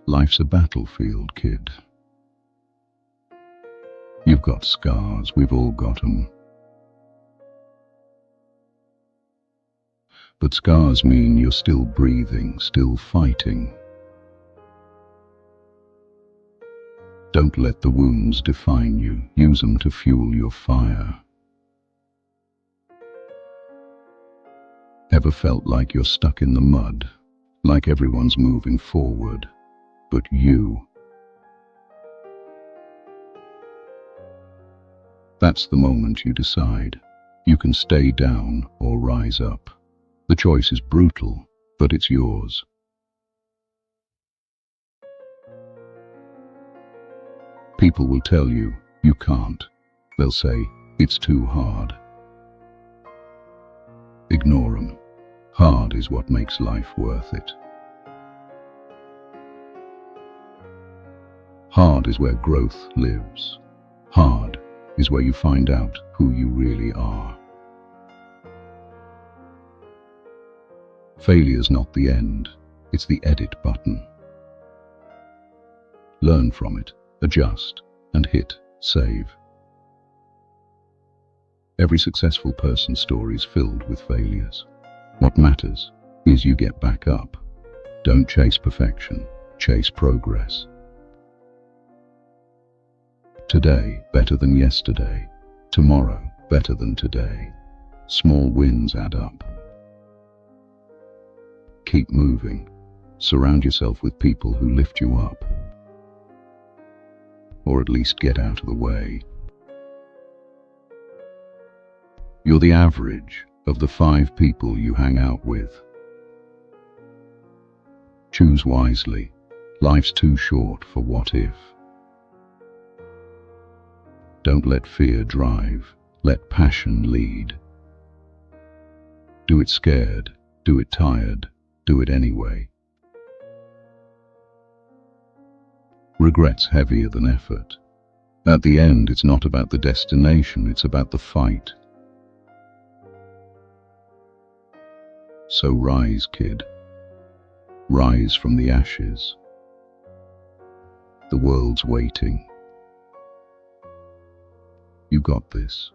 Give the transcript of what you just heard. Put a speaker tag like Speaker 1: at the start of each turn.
Speaker 1: Life's a battlefield, kid. You've got scars, we've all got 'em. But scars mean you're still breathing, still fighting. Don't let the wounds define you, use them to fuel your fire. Ever felt like you're stuck in the mud, like everyone's moving forward, but you? That's the moment you decide. You can stay down or rise up. The choice is brutal, but it's yours. People will tell you, you can't. They'll say, it's too hard. Ignore them. Hard is what makes life worth it. Hard is where growth lives. Hard is where you find out who you really are. Failure's not the end, it's the edit button. Learn from it, adjust, and hit save. Every successful person's story is filled with failures. What matters is you get back up. Don't chase perfection, chase progress. Today better than yesterday, tomorrow better than today. Small wins add up. Keep moving. Surround yourself with people who lift you up. Or at least get out of the way. You're the average of the 5 people you hang out with. Choose wisely. Life's too short for what if. Don't let fear drive. Let passion lead. Do it scared. Do it tired. Do it anyway. Regret's heavier than effort. At the end, it's not about the destination, it's about the fight. So rise, kid. Rise from the ashes. The world's waiting. You got this.